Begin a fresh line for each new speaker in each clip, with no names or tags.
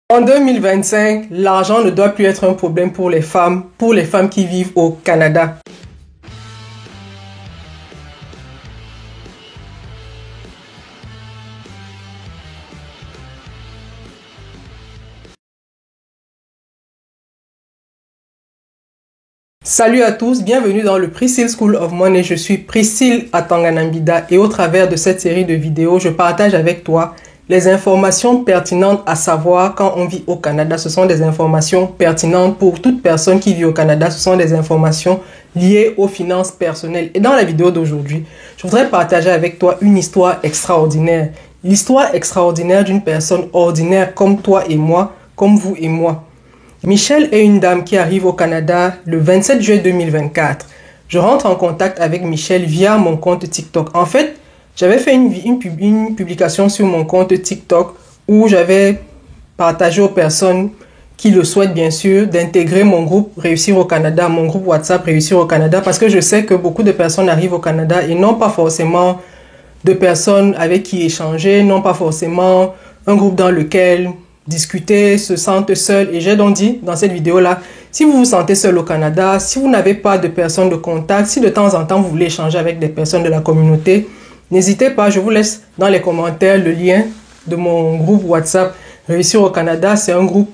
En 2025, l'argent ne doit plus être un problème pour les femmes qui vivent au Canada. Salut à tous, bienvenue dans le Priscille School of Money. Je suis Priscille Atanganambida et au travers de cette série de vidéos, je partage avec toi les informations pertinentes à savoir quand on vit au Canada. Ce sont des informations pertinentes pour toute personne qui vit au Canada. Ce sont des informations liées aux finances personnelles. Et dans la vidéo d'aujourd'hui, je voudrais partager avec toi une histoire extraordinaire. L'histoire extraordinaire d'une personne ordinaire comme toi et moi, comme vous et moi. Michelle est une dame qui arrive au Canada le 27 juillet 2024. Je rentre en contact avec Michelle via mon compte TikTok. En fait, j'avais fait une publication sur mon compte TikTok où j'avais partagé aux personnes qui le souhaitent bien sûr d'intégrer mon groupe Réussir au Canada, mon groupe WhatsApp Réussir au Canada, parce que je sais que beaucoup de personnes arrivent au Canada et n'ont pas forcément de personnes avec qui échanger, n'ont pas forcément un groupe dans lequel discuter, se sentent seuls. Et j'ai donc dit dans cette vidéo-là, si vous vous sentez seul au Canada, si vous n'avez pas de personnes de contact, si de temps en temps vous voulez échanger avec des personnes de la communauté, n'hésitez pas, je vous laisse dans les commentaires le lien de mon groupe WhatsApp Réussir au Canada. C'est un groupe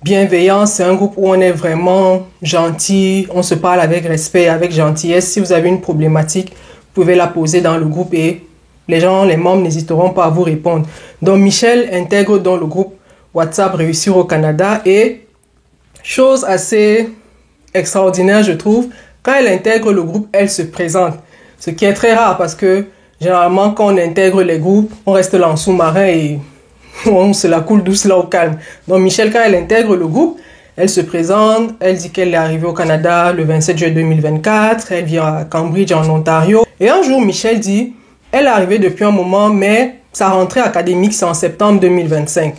bienveillant, c'est un groupe où on est vraiment gentil, on se parle avec respect, avec gentillesse. Si vous avez une problématique, vous pouvez la poser dans le groupe et les membres n'hésiteront pas à vous répondre. Donc Michelle intègre dans le groupe WhatsApp Réussir au Canada et chose assez extraordinaire je trouve, quand elle intègre le groupe, elle se présente. Ce qui est très rare parce que généralement quand on intègre les groupes, on reste là en sous-marin et on se la coule douce là au calme. Donc Michelle, quand elle intègre le groupe, elle se présente, elle dit qu'elle est arrivée au Canada le 27 juillet 2024, elle vient à Cambridge en Ontario. Et un jour, Michelle dit, elle est arrivée depuis un moment, mais sa rentrée académique c'est en septembre 2025.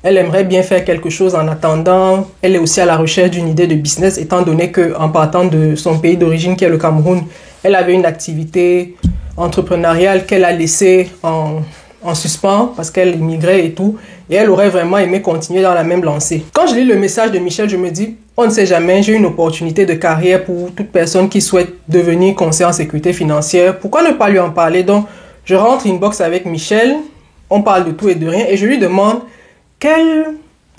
Elle aimerait bien faire quelque chose en attendant. Elle est aussi à la recherche d'une idée de business, étant donné qu'en partant de son pays d'origine, qui est le Cameroun, elle avait une activité entrepreneuriale qu'elle a laissée en suspens parce qu'elle immigrait et tout. Et elle aurait vraiment aimé continuer dans la même lancée. Quand je lis le message de Michelle, je me dis, on ne sait jamais, j'ai une opportunité de carrière pour toute personne qui souhaite devenir conseiller en sécurité financière. Pourquoi ne pas lui en parler? Donc, je rentre inbox avec Michelle, on parle de tout et de rien et je lui demande quel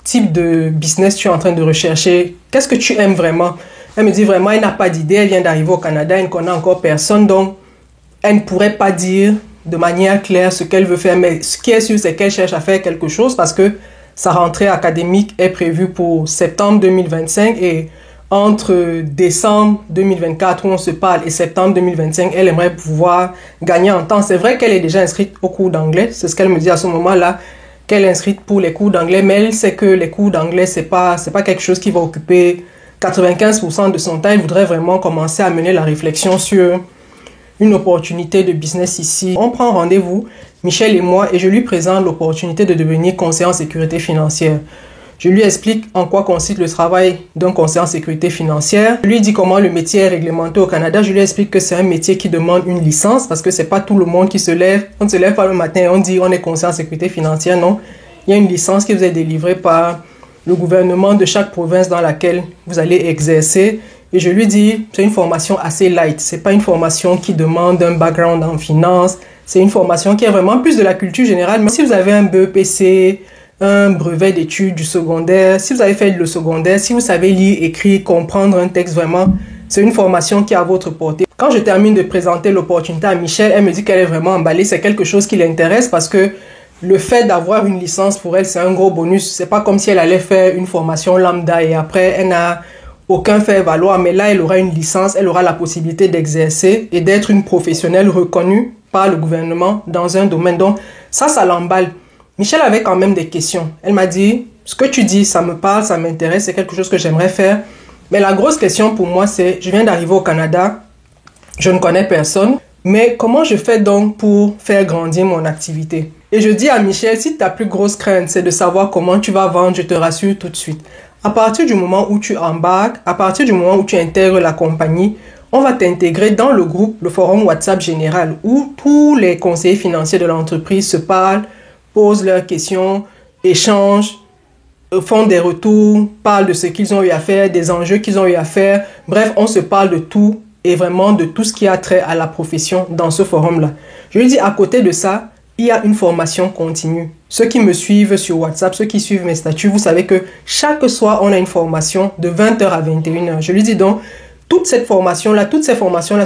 type de business tu es en train de rechercher? Qu'est-ce que tu aimes vraiment? Elle me dit vraiment, elle n'a pas d'idée, elle vient d'arriver au Canada, elle ne connaît encore personne, donc elle ne pourrait pas dire de manière claire ce qu'elle veut faire, mais ce qui est sûr, c'est qu'elle cherche à faire quelque chose parce que sa rentrée académique est prévue pour septembre 2025 et entre décembre 2024 où on se parle et septembre 2025, elle aimerait pouvoir gagner en temps. C'est vrai qu'elle est déjà inscrite au cours d'anglais, c'est ce qu'elle me dit à ce moment-là, qu'elle est inscrite pour les cours d'anglais, mais elle sait que les cours d'anglais, c'est pas quelque chose qui va occuper 95% de son temps. Elle voudrait vraiment commencer à mener la réflexion sur une opportunité de business ici. On prend rendez-vous, Michelle et moi, et je lui présente l'opportunité de devenir conseiller en sécurité financière. Je lui explique en quoi consiste le travail d'un conseiller en sécurité financière. Je lui dis comment le métier est réglementé au Canada. Je lui explique que c'est un métier qui demande une licence parce que c'est pas tout le monde qui se lève. On ne se lève pas le matin et on dit on est conseiller en sécurité financière. Non, il y a une licence qui vous est délivrée par le gouvernement de chaque province dans laquelle vous allez exercer. Et je lui dis, c'est une formation assez light. C'est pas une formation qui demande un background en finance. C'est une formation qui est vraiment plus de la culture générale. Mais si vous avez un BEPC, un brevet d'études du secondaire, si vous avez fait le secondaire, si vous savez lire, écrire, comprendre un texte vraiment, c'est une formation qui est à votre portée. Quand je termine de présenter l'opportunité à Michelle, elle me dit qu'elle est vraiment emballée. C'est quelque chose qui l'intéresse parce que le fait d'avoir une licence pour elle, c'est un gros bonus. C'est pas comme si elle allait faire une formation lambda et après, elle n'a aucun fait valoir. Mais là, elle aura une licence, elle aura la possibilité d'exercer et d'être une professionnelle reconnue par le gouvernement dans un domaine. Donc, ça l'emballe. Michelle avait quand même des questions. Elle m'a dit, ce que tu dis, ça me parle, ça m'intéresse, c'est quelque chose que j'aimerais faire. Mais la grosse question pour moi, c'est, je viens d'arriver au Canada, je ne connais personne, mais comment je fais donc pour faire grandir mon activité? Et je dis à Michelle, si ta plus grosse crainte, c'est de savoir comment tu vas vendre, je te rassure tout de suite. À partir du moment où tu embarques, à partir du moment où tu intègres la compagnie, on va t'intégrer dans le groupe, le forum WhatsApp général, où tous les conseillers financiers de l'entreprise se parlent, posent leurs questions, échangent font des retours, parlent de ce qu'ils ont eu à faire, des enjeux qu'ils ont eu à faire. Bref, on se parle de tout et vraiment de tout ce qui a trait à la profession dans ce forum-là. Je lui dis, à côté de ça, il y a une formation continue. Ceux qui me suivent sur WhatsApp, ceux qui suivent mes statuts, vous savez que chaque soir, on a une formation de 20h à 21h. Je lui dis donc, toutes ces formations-là,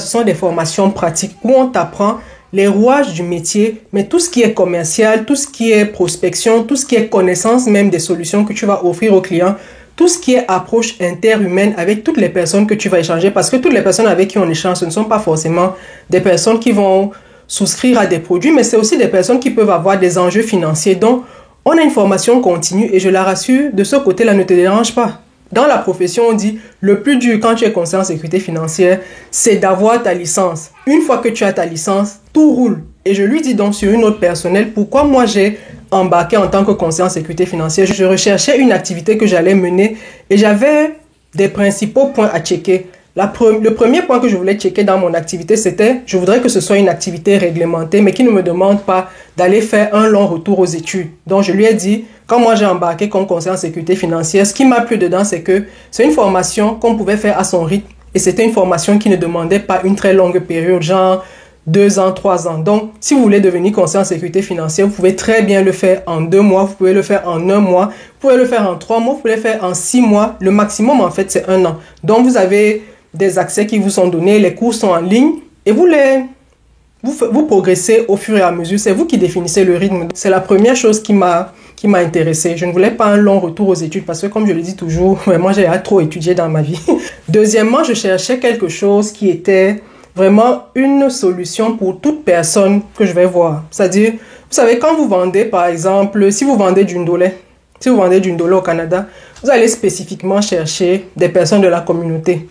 ce sont des formations pratiques où on t'apprend les rouages du métier, mais tout ce qui est commercial, tout ce qui est prospection, tout ce qui est connaissance même des solutions que tu vas offrir aux clients, tout ce qui est approche interhumaine avec toutes les personnes que tu vas échanger, parce que toutes les personnes avec qui on échange, ce ne sont pas forcément des personnes qui vont souscrire à des produits, mais c'est aussi des personnes qui peuvent avoir des enjeux financiers. Donc, on a une formation continue et je la rassure, de ce côté-là, ne te dérange pas. Dans la profession, on dit, le plus dur quand tu es conseiller en sécurité financière, c'est d'avoir ta licence. Une fois que tu as ta licence, tout roule. Et je lui dis donc sur une note personnelle, pourquoi moi j'ai embarqué en tant que conseiller en sécurité financière. Je recherchais une activité que j'allais mener et j'avais des principaux points à checker. Le premier point que je voulais checker dans mon activité, c'était, je voudrais que ce soit une activité réglementée, mais qui ne me demande pas d'aller faire un long retour aux études. Donc, je lui ai dit, quand moi j'ai embarqué comme conseiller en sécurité financière, ce qui m'a plu dedans, c'est que c'est une formation qu'on pouvait faire à son rythme. Et c'était une formation qui ne demandait pas une très longue période, genre 2 ans, 3 ans. Donc, si vous voulez devenir conseiller en sécurité financière, vous pouvez très bien le faire en 2 mois, vous pouvez le faire en 1 mois, vous pouvez le faire en 3 mois, vous pouvez le faire en 6 mois. Le maximum, en fait, c'est 1 an. Donc, vous avez des accès qui vous sont donnés, les cours sont en ligne et vous progressez au fur et à mesure. C'est vous qui définissez le rythme. C'est la première chose qui m'a intéressée. Je ne voulais pas un long retour aux études parce que, comme je le dis toujours, moi j'ai trop étudié dans ma vie. Deuxièmement, je cherchais quelque chose qui était vraiment une solution pour toute personne que je vais voir. C'est-à-dire, vous savez, quand vous vendez, par exemple, si vous vendez du ndolé au Canada, vous allez spécifiquement chercher des personnes de la communauté.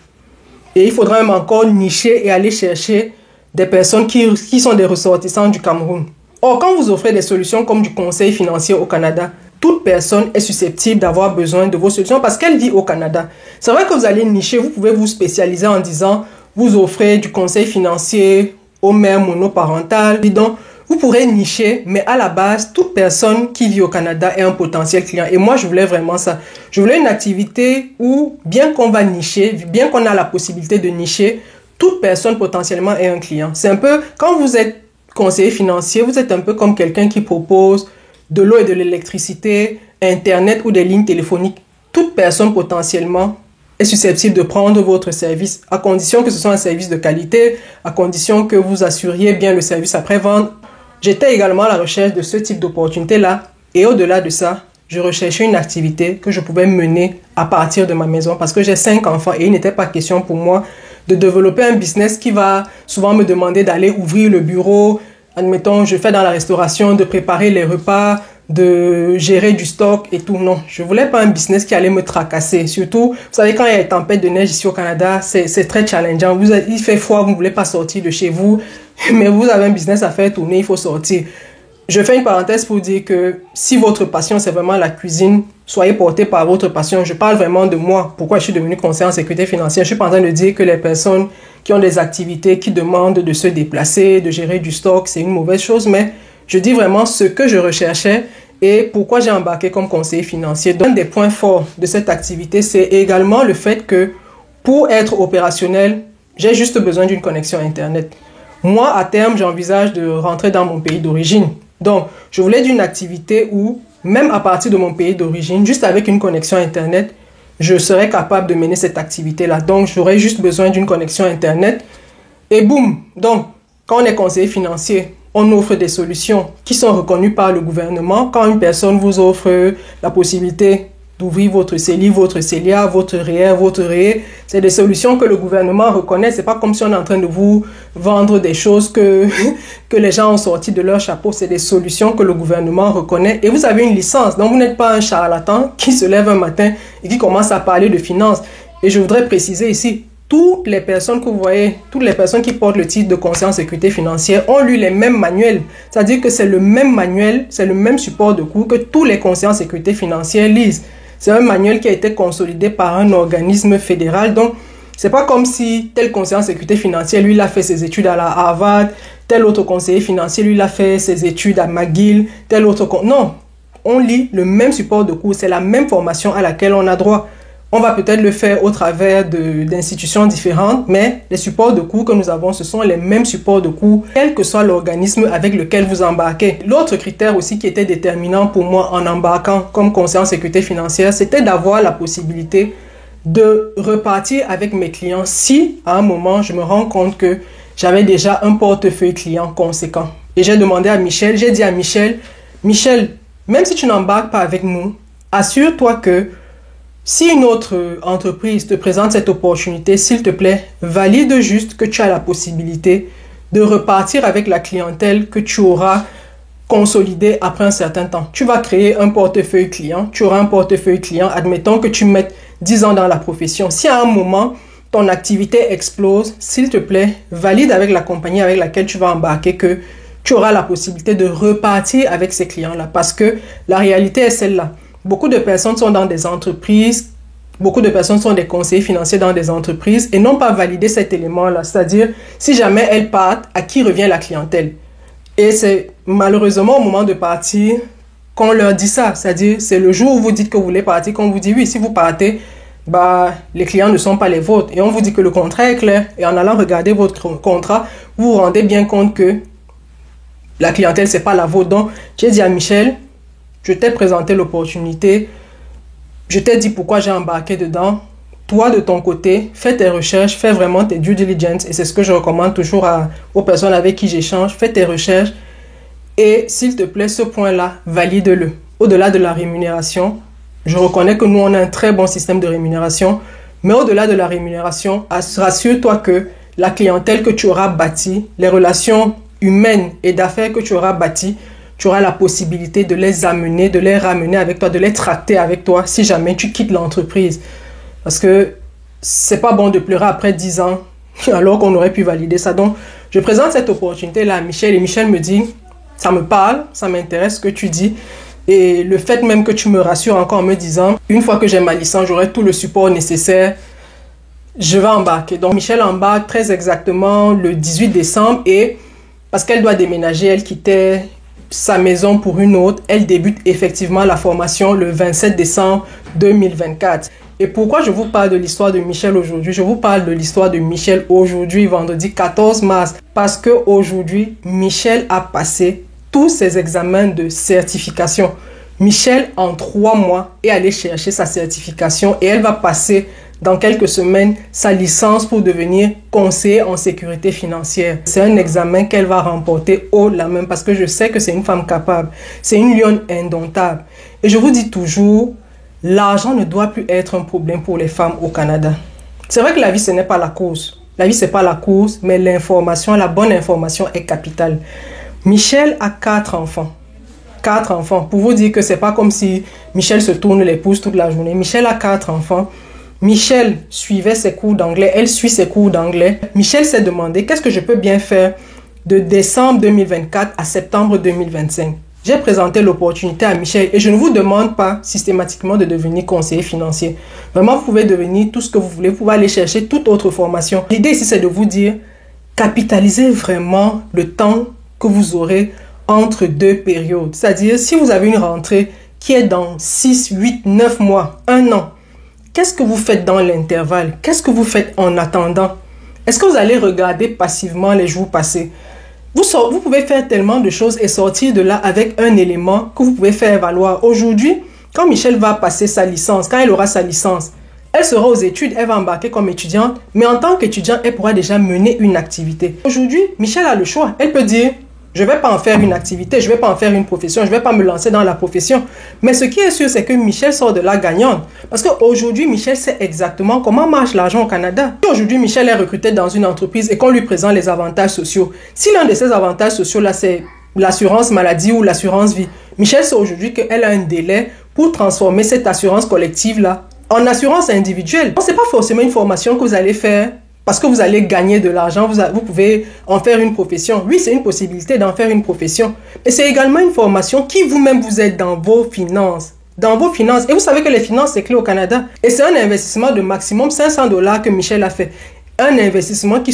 Et il faudra même encore nicher et aller chercher des personnes qui sont des ressortissants du Cameroun. Or, quand vous offrez des solutions comme du conseil financier au Canada, toute personne est susceptible d'avoir besoin de vos solutions parce qu'elle vit au Canada. C'est vrai que vous allez nicher, vous pouvez vous spécialiser en disant, vous offrez du conseil financier aux mères monoparentales. Donc, vous pourrez nicher, mais à la base, toute personne qui vit au Canada est un potentiel client. Et moi, je voulais vraiment ça. Je voulais une activité où, bien qu'on va nicher, bien qu'on a la possibilité de nicher, toute personne potentiellement est un client. C'est un peu, quand vous êtes conseiller financier, vous êtes un peu comme quelqu'un qui propose de l'eau et de l'électricité, Internet ou des lignes téléphoniques. Toute personne potentiellement est susceptible de prendre votre service, à condition que ce soit un service de qualité, à condition que vous assuriez bien le service après-vente. J'étais également à la recherche de ce type d'opportunité-là. Et au-delà de ça, je recherchais une activité que je pouvais mener à partir de ma maison parce que j'ai 5 enfants et il n'était pas question pour moi de développer un business qui va souvent me demander d'aller ouvrir le bureau. Admettons, je fais dans la restauration, de préparer les repas, de gérer du stock et tout. Non, je voulais pas un business qui allait me tracasser. Surtout, vous savez, quand il y a des tempêtes de neige ici au Canada, c'est très challengeant. Il fait froid, vous ne voulez pas sortir de chez vous, mais vous avez un business à faire tourner, il faut sortir. Je fais une parenthèse pour dire que si votre passion, c'est vraiment la cuisine, soyez porté par votre passion. Je parle vraiment de moi. Pourquoi je suis devenu conseiller en sécurité financière? Je suis pas en train de dire que les personnes qui ont des activités qui demandent de se déplacer, de gérer du stock, c'est une mauvaise chose, mais je dis vraiment ce que je recherchais et pourquoi j'ai embarqué comme conseiller financier. Donc, un des points forts de cette activité, c'est également le fait que pour être opérationnel, j'ai juste besoin d'une connexion Internet. Moi, à terme, j'envisage de rentrer dans mon pays d'origine. Donc, je voulais d'une activité où, même à partir de mon pays d'origine, juste avec une connexion Internet, je serais capable de mener cette activité-là. Donc, j'aurais juste besoin d'une connexion Internet. Et boum! Donc, quand on est conseiller financier, on offre des solutions qui sont reconnues par le gouvernement. Quand une personne vous offre la possibilité d'ouvrir votre CELI, votre CELIA, votre REER, votre REE, c'est des solutions que le gouvernement reconnaît. C'est pas comme si on est en train de vous vendre des choses que les gens ont sorti de leur chapeau. C'est des solutions que le gouvernement reconnaît. Et vous avez une licence. Donc, vous n'êtes pas un charlatan qui se lève un matin et qui commence à parler de finances. Et je voudrais préciser ici, toutes les personnes que vous voyez, toutes les personnes qui portent le titre de conseiller en sécurité financière ont lu les mêmes manuels. C'est-à-dire que c'est le même manuel, c'est le même support de cours que tous les conseillers en sécurité financière lisent. C'est un manuel qui a été consolidé par un organisme fédéral. Donc, c'est pas comme si tel conseiller en sécurité financière, lui, il a fait ses études à la Harvard, tel autre conseiller financier, lui, il a fait ses études à McGill, tel autre... Non, on lit le même support de cours, c'est la même formation à laquelle on a droit. On va peut-être le faire au travers d'institutions différentes, mais les supports de cours que nous avons, ce sont les mêmes supports de cours, quel que soit l'organisme avec lequel vous embarquez. L'autre critère aussi qui était déterminant pour moi en embarquant comme conseiller en sécurité financière, c'était d'avoir la possibilité de repartir avec mes clients si, à un moment, je me rends compte que j'avais déjà un portefeuille client conséquent. Et j'ai demandé à Michel, j'ai dit à Michel, Michel, même si tu n'embarques pas avec nous, assure-toi que si une autre entreprise te présente cette opportunité, s'il te plaît, valide juste que tu as la possibilité de repartir avec la clientèle que tu auras consolidée après un certain temps. Tu vas créer un portefeuille client, tu auras un portefeuille client, admettons que tu mettes 10 ans dans la profession. Si à un moment, ton activité explose, s'il te plaît, valide avec la compagnie avec laquelle tu vas embarquer que tu auras la possibilité de repartir avec ces clients-là. Parce que la réalité est celle-là. Beaucoup de personnes sont dans des entreprises, beaucoup de personnes sont des conseillers financiers dans des entreprises et n'ont pas validé cet élément-là. C'est-à-dire, si jamais elles partent, à qui revient la clientèle? Et c'est malheureusement au moment de partir qu'on leur dit ça. C'est-à-dire, c'est le jour où vous dites que vous voulez partir qu'on vous dit oui, si vous partez, les clients ne sont pas les vôtres. Et on vous dit que le contrat est clair. Et en allant regarder votre contrat, vous vous rendez bien compte que la clientèle, c'est pas la vôtre. Donc, j'ai dit à Michel, je t'ai présenté l'opportunité, je t'ai dit pourquoi j'ai embarqué dedans. Toi, de ton côté, fais tes recherches, fais vraiment tes due diligence. Et c'est ce que je recommande toujours aux personnes avec qui j'échange. Fais tes recherches. Et s'il te plaît, ce point-là, valide-le. Au-delà de la rémunération, je reconnais que nous, on a un très bon système de rémunération. Mais au-delà de la rémunération, rassure-toi que la clientèle que tu auras bâtie, les relations humaines et d'affaires que tu auras bâties, tu auras la possibilité de les amener, de les ramener avec toi, de les tracter avec toi si jamais tu quittes l'entreprise. Parce que c'est pas bon de pleurer après 10 ans alors qu'on aurait pu valider ça. Donc, je présente cette opportunité-là à Michel et Michel me dit, ça me parle, ça m'intéresse ce que tu dis. Et le fait même que tu me rassures encore en me disant, une fois que j'ai ma licence, j'aurai tout le support nécessaire, je vais embarquer. Donc, Michel embarque très exactement le 18 décembre et parce qu'elle doit déménager, elle quittait sa maison pour une autre. Elle débute effectivement la formation le 27 décembre 2024. Et pourquoi je vous parle de l'histoire de Michel aujourd'hui? Je vous parle de l'histoire de Michel aujourd'hui, vendredi 14 mars. Parce qu'aujourd'hui, Michel a passé tous ses examens de certification. Michel, en 3 mois, est allé chercher sa certification et elle va passer dans quelques semaines sa licence pour devenir conseiller en sécurité financière. C'est un examen qu'elle va remporter haut la main parce que je sais que c'est une femme capable. C'est une lionne indomptable. Et je vous dis toujours, l'argent ne doit plus être un problème pour les femmes au Canada. C'est vrai que la vie, ce n'est pas la course. La vie, ce n'est pas la course, mais l'information, la bonne information est capitale. Michel a 4 enfants. 4 enfants. Pour vous dire que ce n'est pas comme si Michel se tourne les pouces toute la journée. Michel a 4 enfants. Michel suivait ses cours d'anglais, elle suit ses cours d'anglais. Michel s'est demandé qu'est-ce que je peux bien faire de décembre 2024 à septembre 2025. J'ai présenté l'opportunité à Michel et je ne vous demande pas systématiquement de devenir conseiller financier. Vraiment, vous pouvez devenir tout ce que vous voulez, vous pouvez aller chercher toute autre formation. L'idée ici, c'est de vous dire, capitalisez vraiment le temps que vous aurez entre 2 périodes. C'est-à-dire, si vous avez une rentrée qui est dans 6, 8, 9 mois, 1 an, qu'est-ce que vous faites dans l'intervalle? Qu'est-ce que vous faites en attendant? Est-ce que vous allez regarder passivement les jours passés? Vous pouvez faire tellement de choses et sortir de là avec un élément que vous pouvez faire valoir. Aujourd'hui, quand Michel va passer sa licence, quand elle aura sa licence, elle sera aux études, elle va embarquer comme étudiante, mais en tant qu'étudiante, elle pourra déjà mener une activité. Aujourd'hui, Michel a le choix. Elle peut dire, je ne vais pas en faire une activité, je ne vais pas en faire une profession, je ne vais pas me lancer dans la profession. Mais ce qui est sûr, c'est que Michel sort de là gagnante. Parce qu'aujourd'hui, Michel sait exactement comment marche l'argent au Canada. Si aujourd'hui, Michel est recruté dans une entreprise et qu'on lui présente les avantages sociaux, si l'un de ces avantages sociaux-là, c'est l'assurance maladie ou l'assurance vie, Michel sait aujourd'hui qu'elle a un délai pour transformer cette assurance collective-là en assurance individuelle. Ce n'est pas forcément une formation que vous allez faire parce que vous allez gagner de l'argent, vous pouvez en faire une profession. Oui, c'est une possibilité d'en faire une profession. Mais c'est également une formation qui vous-même vous êtes dans vos finances. Dans vos finances. Et vous savez que les finances, c'est clé au Canada. Et c'est un investissement de maximum $500 que Michel a fait. Un investissement qui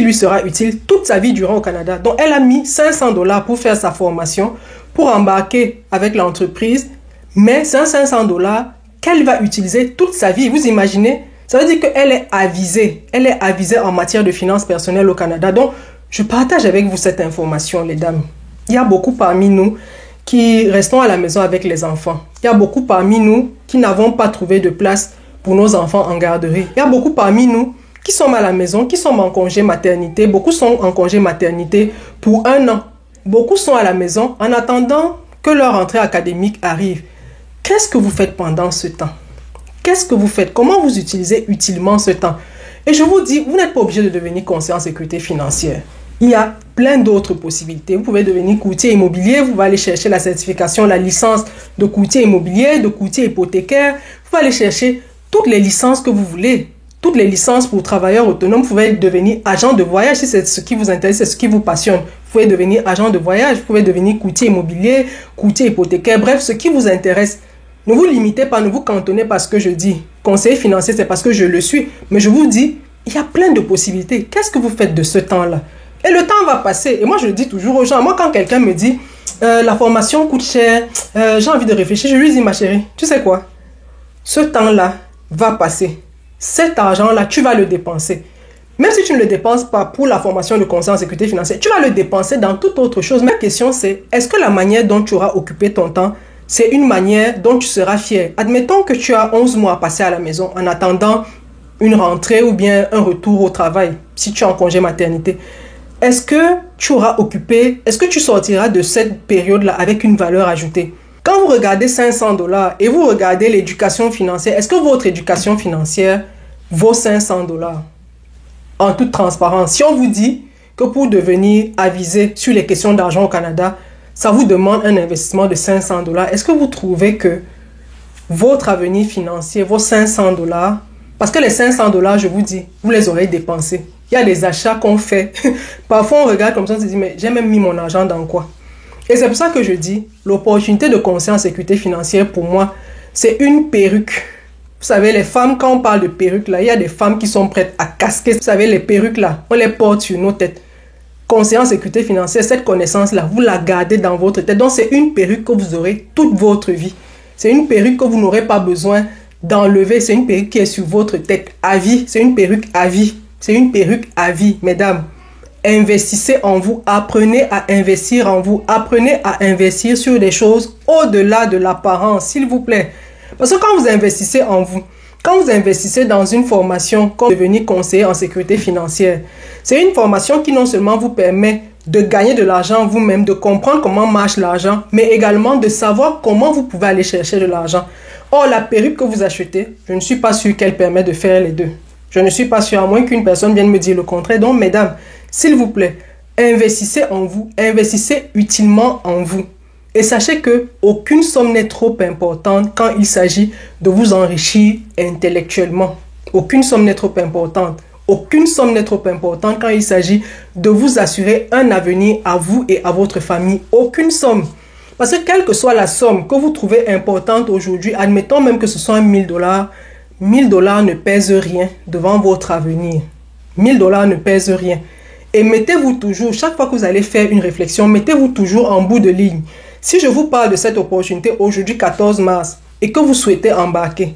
lui sera utile toute sa vie durant au Canada. Donc, elle a mis $500 pour faire sa formation, pour embarquer avec l'entreprise, mais c'est un 500 dollars qu'elle va utiliser toute sa vie. Vous imaginez? Ça veut dire qu'elle est avisée. Elle est avisée en matière de finances personnelles au Canada. Donc, je partage avec vous cette information, les dames. Il y a beaucoup parmi nous qui restons à la maison avec les enfants. Il y a beaucoup parmi nous qui n'avons pas trouvé de place pour nos enfants en garderie. Il y a beaucoup parmi nous qui sont à la maison, qui sont en congé maternité. Beaucoup sont en congé maternité pour 1 an. Beaucoup sont à la maison en attendant que leur rentrée académique arrive. Qu'est-ce que vous faites pendant ce temps? Qu'est-ce que vous faites? Comment vous utilisez utilement ce temps? Et je vous dis, vous n'êtes pas obligé de devenir conseiller en sécurité financière. Il y a plein d'autres possibilités. Vous pouvez devenir courtier immobilier, vous allez aller chercher la certification, la licence de courtier immobilier, de courtier hypothécaire. Vous allez aller chercher toutes les licences que vous voulez. Toutes les licences pour travailleurs autonomes. Vous pouvez devenir agent de voyage si c'est ce qui vous intéresse, c'est ce qui vous passionne. Vous pouvez devenir agent de voyage, vous pouvez devenir courtier immobilier, courtier hypothécaire, bref, ce qui vous intéresse. Ne vous limitez pas, ne vous cantonnez pas à ce que je dis. Conseiller financier, c'est parce que je le suis. Mais je vous dis, il y a plein de possibilités. Qu'est-ce que vous faites de ce temps-là? Et le temps va passer. Et moi, je le dis toujours aux gens. Moi, quand quelqu'un me dit, la formation coûte cher, j'ai envie de réfléchir, je lui dis, ma chérie, tu sais quoi? Ce temps-là va passer. Cet argent-là, tu vas le dépenser. Même si tu ne le dépenses pas pour la formation de conseiller en sécurité financière, tu vas le dépenser dans toute autre chose. Ma question, c'est, est-ce que la manière dont tu auras occupé ton temps, c'est une manière dont tu seras fier? Admettons que tu as 11 mois à passer à la maison en attendant une rentrée ou bien un retour au travail, si tu es en congé maternité. Est-ce que tu auras occupé, est-ce que tu sortiras de cette période-là avec une valeur ajoutée? Quand vous regardez 500 dollars et vous regardez l'éducation financière, est-ce que votre éducation financière vaut 500 dollars? En toute transparence, si on vous dit que pour devenir avisé sur les questions d'argent au Canada, ça vous demande un investissement de 500 dollars, est-ce que vous trouvez que votre avenir financier vaut 500 dollars? Parce que les 500 dollars, je vous dis, vous les aurez dépensés. Il y a des achats qu'on fait. Parfois, on regarde comme ça, on se dit, mais j'ai même mis mon argent dans quoi? Et c'est pour ça que je dis, l'opportunité de conseiller en sécurité financière, pour moi, c'est une perruque. Vous savez, les femmes, quand on parle de perruque, là, il y a des femmes qui sont prêtes à casquer. Vous savez, les perruques, là, on les porte sur nos têtes. Conseiller en sécurité financière, cette connaissance-là, vous la gardez dans votre tête. Donc, c'est une perruque que vous aurez toute votre vie. C'est une perruque que vous n'aurez pas besoin d'enlever. C'est une perruque qui est sur votre tête à vie. C'est une perruque à vie. C'est une perruque à vie, mesdames. Investissez en vous, apprenez à investir en vous, apprenez à investir sur des choses au-delà de l'apparence, s'il vous plaît. Parce que quand vous investissez en vous, quand vous investissez dans une formation comme devenir conseiller en sécurité financière, c'est une formation qui non seulement vous permet de gagner de l'argent vous-même, de comprendre comment marche l'argent, mais également de savoir comment vous pouvez aller chercher de l'argent. Or, la perruque que vous achetez, je ne suis pas sûr qu'elle permet de faire les deux. Je ne suis pas sûr, à moins qu'une personne vienne me dire le contraire. Donc, mesdames, s'il vous plaît, investissez en vous, investissez utilement en vous. Et sachez que aucune somme n'est trop importante quand il s'agit de vous enrichir intellectuellement. Aucune somme n'est trop importante. Aucune somme n'est trop importante quand il s'agit de vous assurer un avenir à vous et à votre famille. Aucune somme. Parce que quelle que soit la somme que vous trouvez importante aujourd'hui, admettons même que ce soit 1000 dollars, 1000 dollars ne pèsent rien devant votre avenir. 1000 dollars ne pèsent rien. Et mettez-vous toujours, chaque fois que vous allez faire une réflexion, mettez-vous toujours en bout de ligne. Si je vous parle de cette opportunité aujourd'hui 14 mars et que vous souhaitez embarquer,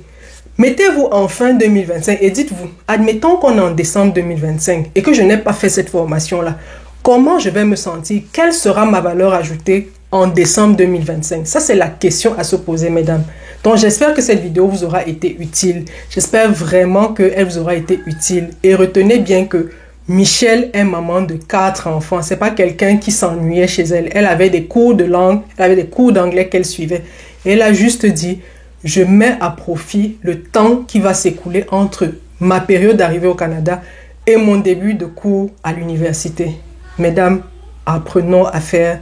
mettez-vous en fin 2025 et dites-vous, admettons qu'on est en décembre 2025 et que je n'ai pas fait cette formation-là, comment je vais me sentir? Quelle sera ma valeur ajoutée en décembre 2025? Ça, c'est la question à se poser, mesdames. Donc, j'espère que cette vidéo vous aura été utile. J'espère vraiment qu'elle vous aura été utile. Et retenez bien que Michelle est maman de 4 enfants. Ce n'est pas quelqu'un qui s'ennuyait chez elle. Elle avait des cours de langue, elle avait des cours d'anglais qu'elle suivait. Et elle a juste dit, je mets à profit le temps qui va s'écouler entre ma période d'arrivée au Canada et mon début de cours à l'université. Mesdames, apprenons à faire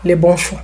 les bons choix.